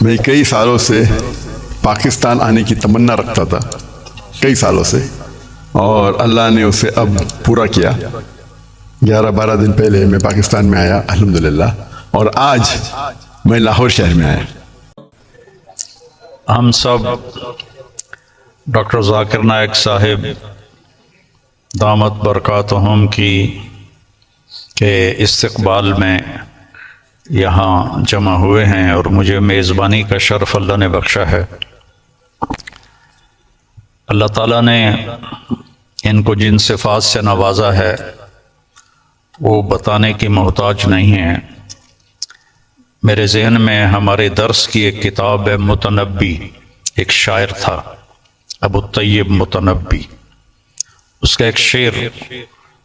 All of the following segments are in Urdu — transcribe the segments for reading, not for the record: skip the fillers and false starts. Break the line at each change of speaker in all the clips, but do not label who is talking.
میں کئی سالوں سے پاکستان آنے کی تمنا رکھتا تھا، کئی سالوں سے، اور اللہ نے اسے اب پورا کیا۔ 11-12 دن پہلے میں پاکستان میں آیا الحمدللہ، اور آج میں لاہور شہر میں آیا۔
ہم سب ڈاکٹر ذاکر نائک صاحب دامت برکاتہم کی کے استقبال میں یہاں جمع ہوئے ہیں، اور مجھے میزبانی کا شرف اللہ نے بخشا ہے۔ اللہ تعالیٰ نے ان کو جن صفات سے نوازا ہے وہ بتانے کی محتاج نہیں ہے۔ میرے ذہن میں ہمارے درس کی ایک کتاب ہے متنبی، ایک شاعر تھا ابو طیب متنبی، اس کا ایک شعر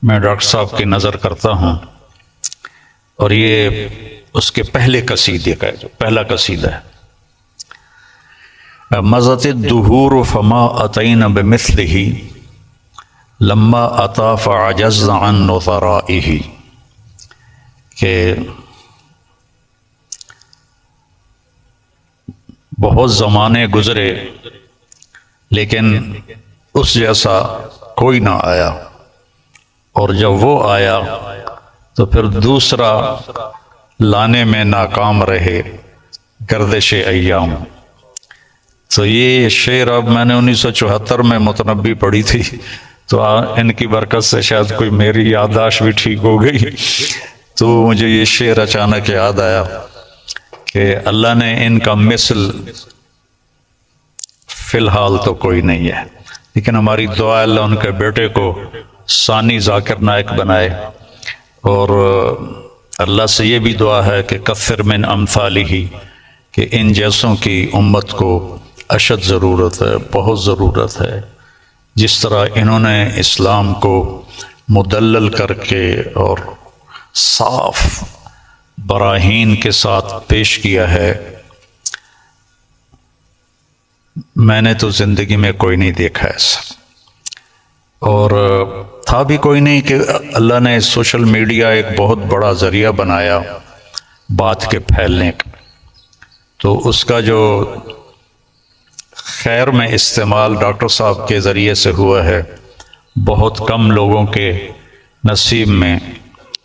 میں ڈاکٹر صاحب کی نظر کرتا ہوں، اور یہ اس کے پہلے قصیدے کا ہے، جو پہلا قصیدہ ہے۔ مضت الدہور فما اتینا بمثلہ لما اتا فعجزنا عن نظرائہ، کہ بہت زمانے گزرے لیکن اس جیسا کوئی نہ آیا، اور جب وہ آیا تو پھر دوسرا لانے میں ناکام رہے گردش ایام۔ تو یہ شعر اب میں نے 1974 میں متنبی پڑھی تھی، تو ان کی برکت سے شاید کوئی میری یادداشت بھی ٹھیک ہو گئی، تو مجھے یہ شعر اچانک یاد آیا کہ اللہ نے ان کا مثل فی الحال تو کوئی نہیں ہے، لیکن ہماری دعا اللہ ان کے بیٹے کو ثانی ذاکر نائک بنائے، اور اللہ سے یہ بھی دعا ہے کہ کثر من امثالہ، کہ ان جیسوں کی امت کو اشد ضرورت ہے، بہت ضرورت ہے۔ جس طرح انہوں نے اسلام کو مدلل کر کے اور صاف براہین کے ساتھ پیش کیا ہے، میں نے تو زندگی میں کوئی نہیں دیکھا ایسا، اور تھا بھی کوئی نہیں کہ اللہ نے سوشل میڈیا ایک بہت بڑا ذریعہ بنایا بات کے پھیلنے کا، تو اس کا جو خیر میں استعمال ڈاکٹر صاحب کے ذریعے سے ہوا ہے، بہت کم لوگوں کے نصیب میں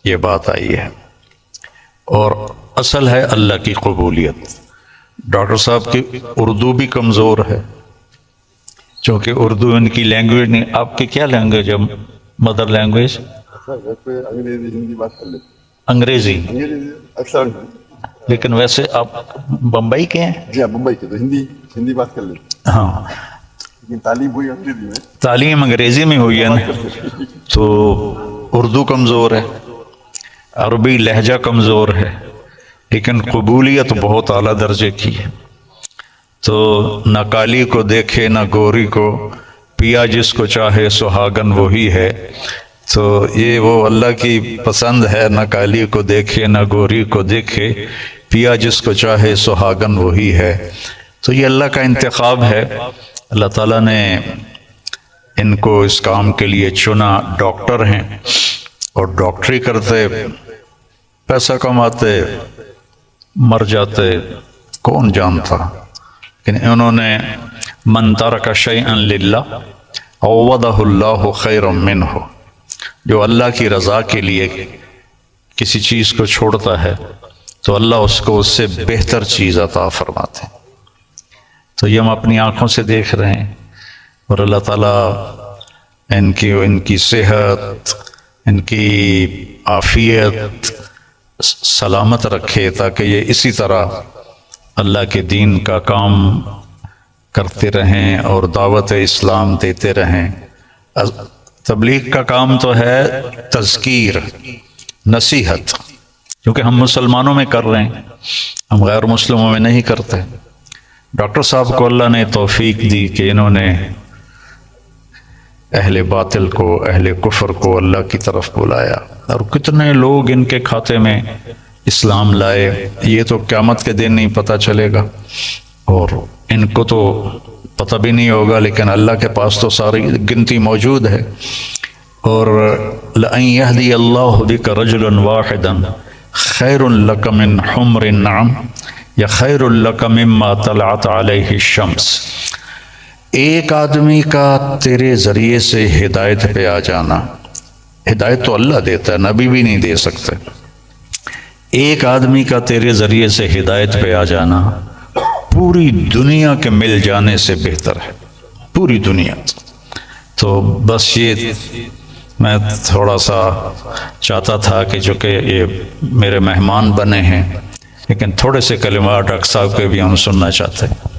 یہ بات آئی ہے، اور اصل ہے اللہ کی قبولیت۔ ڈاکٹر صاحب کی اردو بھی کمزور ہے، چونکہ اردو ان کی لینگویج نہیں۔ آپ کی کیا لینگویج ہے مدر لینگویج؟ انگریزی،
اکثر،
لیکن ویسے آپ بمبئی کے ہیں؟
جی ہاں، ممبئی کے، تو ہندی بات کر لیتے،
ہاں،
لیکن تعلیم ہوئی انگریزی میں،
تعلیم انگریزی میں ہوئی ہے نا، تو اردو کمزور ہے، عربی لہجہ کمزور ہے، لیکن قبولیت بہت اعلیٰ درجے کی ہے۔ تو نہ کالی کو دیکھے نہ گوری کو، پیا جس کو چاہے سہاگن وہی ہے۔ تو یہ وہ اللہ کی پسند ہے، نہ کالی کو دیکھے نہ گوری کو دیکھے، پیا جس کو چاہے سہاگن وہی ہے۔ تو یہ اللہ کا انتخاب ہے، اللہ تعالیٰ نے ان کو اس کام کے لیے چنا۔ ڈاکٹر ہیں اور ڈاکٹری کرتے، پیسہ کماتے، مر جاتے، کون جانتا، لیکن انہوں نے من ترک شیئا للہ عوضہ اللہ خیرا منہ، جو اللہ کی رضا کے لیے کسی چیز کو چھوڑتا ہے تو اللہ اس کو اس سے بہتر چیز عطا فرماتے ہیں۔ تو یہ ہم اپنی آنکھوں سے دیکھ رہے ہیں، اور اللہ تعالیٰ ان کی صحت، ان کی عافیت سلامت رکھے، تاکہ یہ اسی طرح اللہ کے دین کا کام کرتے رہیں اور دعوت اسلام دیتے رہیں۔ تبلیغ کا کام تو ہے تذکیر، نصیحت، کیونکہ ہم مسلمانوں میں کر رہے ہیں، ہم غیر مسلموں میں نہیں کرتے۔ ڈاکٹر صاحب کو اللہ نے توفیق دی کہ انہوں نے اہل باطل کو، اہل کفر کو اللہ کی طرف بلایا، اور کتنے لوگ ان کے کھاتے میں اسلام لائے، یہ تو قیامت کے دن نہیں پتہ چلے گا، اور ان کو تو پتہ بھی نہیں ہوگا، لیکن اللہ کے پاس تو ساری گنتی موجود ہے۔ اور لَأَن يَهْدِيَ اللَّهُ بِكَ رَجُلًا وَاحِدًا خَيْرٌ لَكَ مِنْ حُمْرِ النَّعَمِ، یا خیر لک مما طلعت علیہ الشمس، ایک آدمی کا تیرے ذریعے سے ہدایت پہ آ جانا، ہدایت تو اللہ دیتا ہے، نبی بھی نہیں دے سکتے، ایک آدمی کا تیرے ذریعے سے ہدایت پہ آ جانا پوری دنیا کے مل جانے سے بہتر ہے، پوری دنیا۔ تو بس یہ میں تھوڑا سا چاہتا تھا کہ جو کہ یہ میرے مہمان بنے ہیں، لیکن تھوڑے سے کلمات ڈاکٹر صاحب کے بھی ہم سننا چاہتے ہیں۔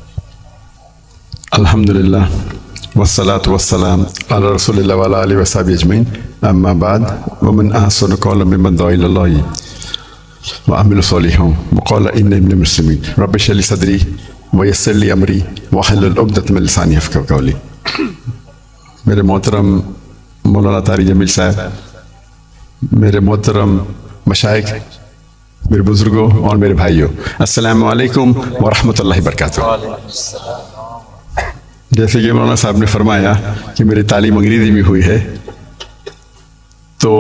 الحمدللہ والصلاة والسلام علی رسول اللہ وعلی آلہ وصحبہ اجمعین، اما بعد ومن احسن قولا ممن دعا الی اللہ وعمل صالحا وقال انی من المسلمین رب اشرح لی صدری ویسر لی امری واحلل عقدۃ من لسانی یفقہوا قولی۔ میرے محترم مولانا طارق جمیل صاحب، میرے محترم مشائخ، میرے بزرگوں اور میرے بھائیوں، السلام علیکم ورحمۃ اللہ وبرکاتہ۔ جیسے کہ مولانا صاحب نے فرمایا کہ میری تعلیم انگریزی میں ہوئی ہے، تو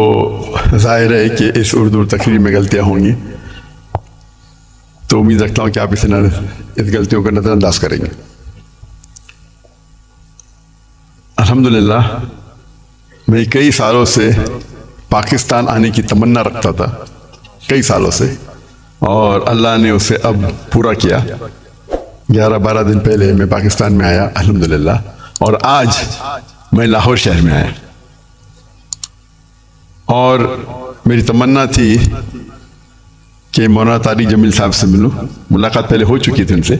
ظاہر ہے کہ اس اردو تقریر میں غلطیاں ہوں گی، تو امید رکھتا ہوں کہ آپ اس غلطیوں کا نظر انداز کریں گے۔ الحمدللہ میں کئی سالوں سے پاکستان آنے کی تمنا رکھتا تھا، کئی سالوں سے، اور اللہ نے اسے اب پورا کیا۔ 11-12 دن پہلے میں پاکستان میں آیا الحمدللہ، اور آج میں لاہور شہر میں آیا، اور میری تمنا تھی کہ مولانا طارق جمیل صاحب سے ملوں۔ ملاقات پہلے ہو چکی تھی ان سے،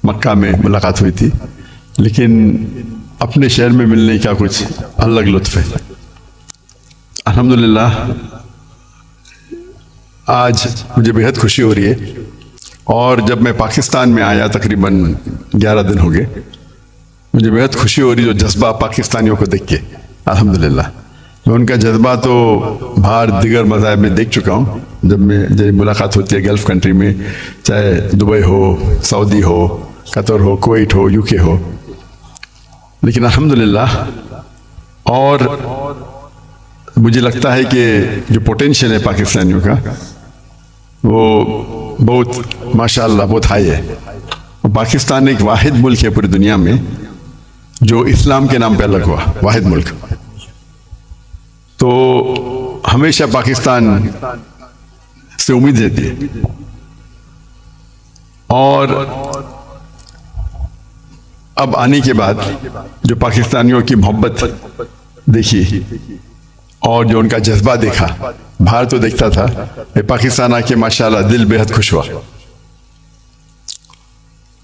مکہ میں ملاقات ہوئی تھی، لیکن اپنے شہر میں ملنے کا کچھ الگ لطف ہے۔ الحمدللہ آج مجھے بہت خوشی ہو رہی ہے، اور جب میں پاکستان میں آیا تقریباً 11 دن ہو گئے، مجھے بہت خوشی ہو رہی جو جذبہ پاکستانیوں کو دیکھ کے۔ الحمدللہ میں ان کا جذبہ تو باہر دیگر مذاہب میں دیکھ چکا ہوں، جب ملاقات ہوتی ہے گلف کنٹری میں، چاہے Dubai who, Saudi who, Qatar who, Kuwait who, you کے ہو، لیکن الحمدللہ اور مجھے لگتا ہے کہ جو پوٹینشیل ہے پاکستانیوں کا وہ بہت ماشاءاللہ بہت ہائی ہے۔ پاکستان ایک واحد ملک ہے پوری دنیا میں جو اسلام کے نام پہ الگ ہوا، واحد ملک۔ تو ہمیشہ پاکستان سے امید رہتی ہے، اور اب آنے کے بعد جو پاکستانیوں کی محبت دیکھی اور جو ان کا جذبہ دیکھا، باہر تو دیکھتا تھا، پاکستان آ کے ماشاءاللہ دل بہت خوش ہوا۔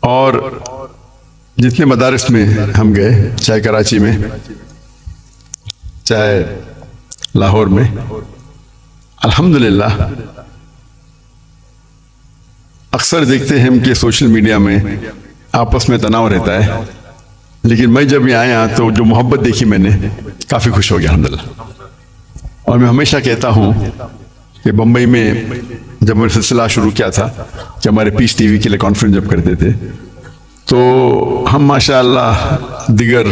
اور جتنے مدارس میں ہم گئے، چاہے کراچی میں، چاہے لاہور میں، الحمدللہ اکثر دیکھتے ہیں ہم کہ سوشل میڈیا میں آپس میں تناؤ رہتا ہے، لیکن میں جب یہاں آیا تو جو محبت دیکھی میں نے، کافی خوش ہو گیا الحمدللہ۔ اور میں ہمیشہ کہتا ہوں کہ بمبئی میں جب میں سلسلہ شروع کیا تھا کہ ہمارے پیس ٹی وی کے لیے کانفرنس جب کرتے تھے، تو ہم ماشاءاللہ دیگر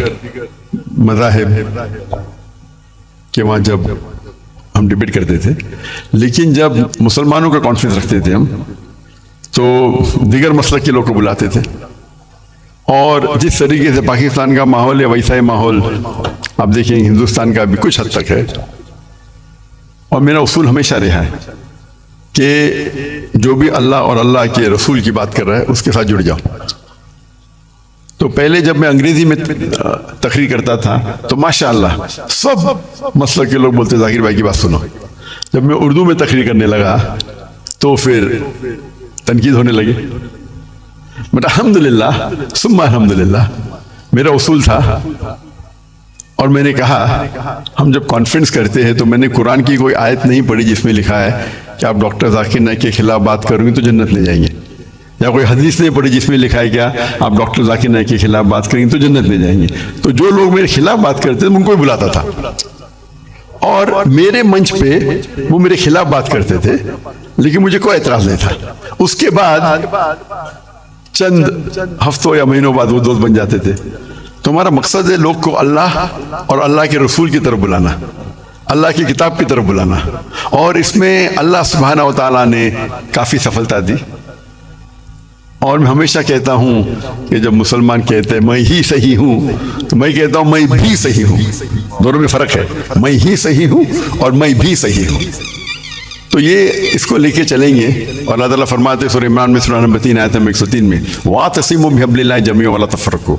مذاہب کہ وہاں جب ہم ڈیبیٹ کرتے تھے، لیکن جب مسلمانوں کا کانفرنس رکھتے تھے ہم، تو دیگر مسلک کے لوگ کو بلاتے تھے، اور جس طریقے سے پاکستان کا ماحول ہے ویسا ہی ماحول آپ دیکھیں ہندوستان کا بھی کچھ حد تک ہے۔ اور میرا اصول ہمیشہ رہا ہے کہ جو بھی اللہ اور اللہ کے رسول کی بات کر رہا ہے اس کے ساتھ جڑ جاؤ۔ تو پہلے جب میں انگریزی میں تقریر کرتا تھا تو ماشاءاللہ سب مسلک کے لوگ بولتے ذاکر بھائی کی بات سنو۔ جب میں اردو میں تقریر کرنے لگا تو پھر تنقید ہونے لگی، بٹ الحمدللہ ثم الحمدللہ میرا اصول تھا، اور میں نے کہا ہم جب کانفرنس کرتے ہیں تو میں نے قرآن کی کوئی آیت نہیں پڑھی جس میں لکھا ہے کہ آپ ڈاکٹر ذاکر نائک کے خلاف بات کریں گے تو جنت لے جائیں گے، یا کوئی حدیث نہیں پڑھی جس میں لکھا ہے کیا آپ ڈاکٹر ذاکر نائک کے خلاف بات کریں گے تو جنت لے جائیں گے۔ تو جو لوگ میرے خلاف بات کرتے تھے ان کو بھی بلاتا تھا، اور میرے منچ پہ وہ میرے خلاف بات کرتے تھے، لیکن مجھے کوئی اعتراض نہیں تھا۔ اس کے بعد چند ہفتوں یا مہینوں بعد وہ دوست بن جاتے تھے۔ تو ہمارا مقصد ہے لوگ کو اللہ اور اللہ کے رسول کی طرف بلانا، اللہ کی کتاب کی طرف بلانا، اور اس میں اللہ سبحانہ و تعالیٰ نے کافی سفلتا دی۔ اور میں ہمیشہ کہتا ہوں کہ جب مسلمان کہتے ہیں میں ہی صحیح ہوں تو میں کہتا ہوں میں بھی صحیح ہوں. دونوں میں فرق ہے. میں ہی صحیح ہوں اور میں بھی صحیح ہوں. تو یہ اس کو لے کے چلیں گے. اور اللہ تعالیٰ فرماتے سورہ عمران میں سورہ نمبر 3 آیت نمبر 103 میں وَاعْتَصِمُوا بِحَبْلِ اللَّهِ جَمِيعًا وَلَا تَفَرَّقُوا.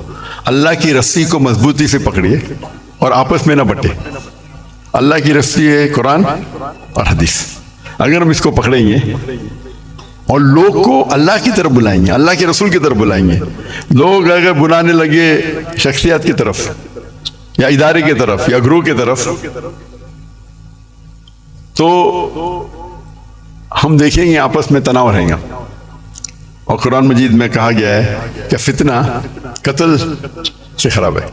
اللہ کی رسی کو مضبوطی سے پکڑیے اور آپس میں نہ بٹے. اللہ کی رسی ہے قرآن اور حدیث. اگر ہم اس کو پکڑیں گے اور لوگ کو اللہ کی طرف بلائیں گے, اللہ کے رسول کی طرف بلائیں گے. لوگ اگر بلانے لگے شخصیات کی طرف یا ادارے کی طرف یا گروہ کی طرف تو ہم دیکھیں گے آپس میں تناؤ رہیں گا. اور قرآن مجید میں کہا گیا ہے کہ فتنہ قتل سے خراب ہے.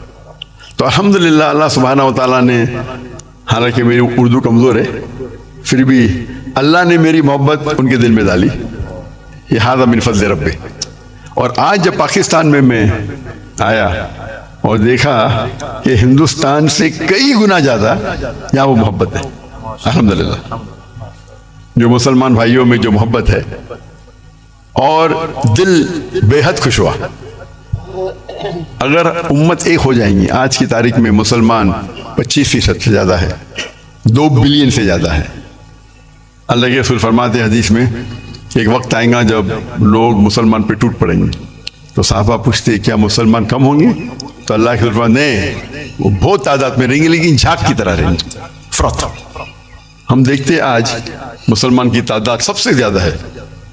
تو الحمدللہ اللہ سبحانہ و تعالیٰ نے, حالانکہ میری اردو کمزور ہے پھر بھی اللہ نے میری محبت ان کے دل میں ڈالی. یہ ھذا من فضل ربی. اور آج جب پاکستان میں آیا اور دیکھا کہ ہندوستان سے کئی گنا زیادہ یہاں وہ محبت ہے. الحمدللہ جو مسلمان بھائیوں میں جو محبت ہے اور دل بے حد خوش ہوا. اگر امت ایک ہو جائیں گی, آج کی تاریخ میں مسلمان 25% سے زیادہ ہے, 2 بلین سے زیادہ ہے. اللہ کے رسول فرماتے ہیں حدیث میں کہ ایک وقت آئے گا جب لوگ مسلمان پہ ٹوٹ پڑیں گے. تو صحابہ پوچھتے کیا مسلمان کم ہوں گے؟ تو اللہ کے رسول فرماتے نہیں, وہ بہت تعداد میں رہیں گے لیکن جھاگ کی طرح رہیں گے. فرت ہم دیکھتے آج مسلمان کی تعداد سب سے زیادہ ہے.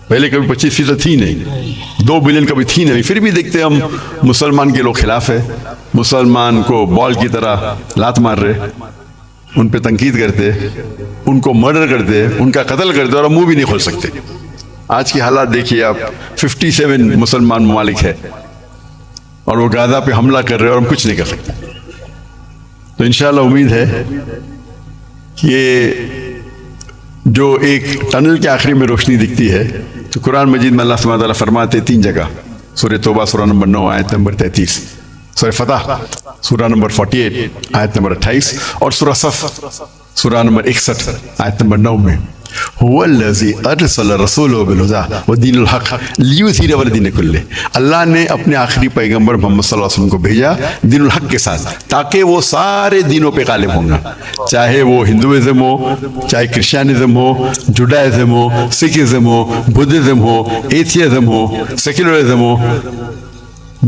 پہلے کبھی 25% تھی نہیں, 2 بلین کبھی تھی نہیں. پھر بھی دیکھتے ہم مسلمان کے لوگ خلاف ہے, مسلمان کو بال کی طرح لات مار رہے, ان پہ تنقید کرتے, ان کو مرڈر کرتے, ان کا قتل کرتے اور منہ بھی نہیں کھول سکتے. آج کی حالات دیکھیے آپ, 57 مسلمان ممالک ہے اور وہ غزہ پہ حملہ کر رہے اور ہم کچھ نہیں کر سکتے. تو انشاءاللہ امید ہے کہ جو ایک ٹنل کے آخری میں روشنی دکھتی ہے تو قرآن مجید میں اللہ سبحانہ وتعالیٰ فرماتے 3 جگہ, سورہ توبہ سورہ نمبر 9 آیت نمبر 33, سورہ فتح سورہ نمبر 48 آیت نمبر 28 اور سورہ صف سورہ نمبر 61 آیت نمبر 9 میں هو الذی ارسل رسولہ بالہدی ودین الحق لیظہرہ علی الدین کلہ. اللہ نے اپنے آخری پیغمبر محمد صلی اللہ علیہ وسلم کو بھیجا دین الحق کے ساتھ تاکہ وہ سارے دینوں پہ غالب ہوں گا, چاہے وہ ہندوازم ہو, چاہے کرسچینزم ہو, جوڈائزم ہو, سکھزم ہو, بدھزم ہو, ایتھیزم ہو, سیکولرزم ہو,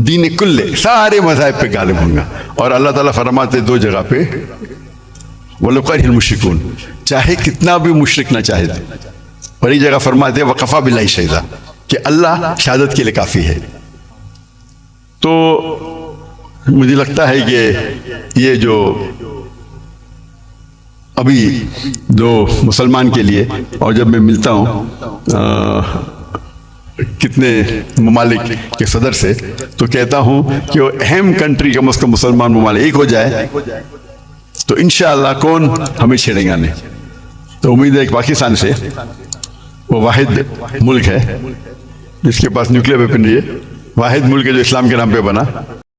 دین کلے سارے مذاہب پہ غالب ہوں گا. اور اللہ تعالیٰ فرماتے 2 جگہ پہ وَلَوْ كَرِهَ الْمُشْرِكُونَ, چاہے کتنا بھی مشرک نہ چاہے. اور ایک جگہ فرماتے وَكَفَى بِاللَّهِ شَهِيدًا, کہ اللہ شہادت کے لیے کافی ہے. تو مجھے لگتا ہے کہ یہ جو ابھی جو مسلمان کے لیے, اور جب میں ملتا ہوں کتنے ممالک کے صدر سے تو کہتا ہوں کہ وہ اہم کنٹری کم از کم مسلمان ممالک ایک ہو جائے تو انشاءاللہ کون ہمیں چھیڑیں گا نہیں. تو امید ہے کہ پاکستان سے وہ واحد ملک ہے جس کے پاس نیوکلیر ویپنری ہے, واحد ملک ہے جو اسلام کے نام پہ بنا,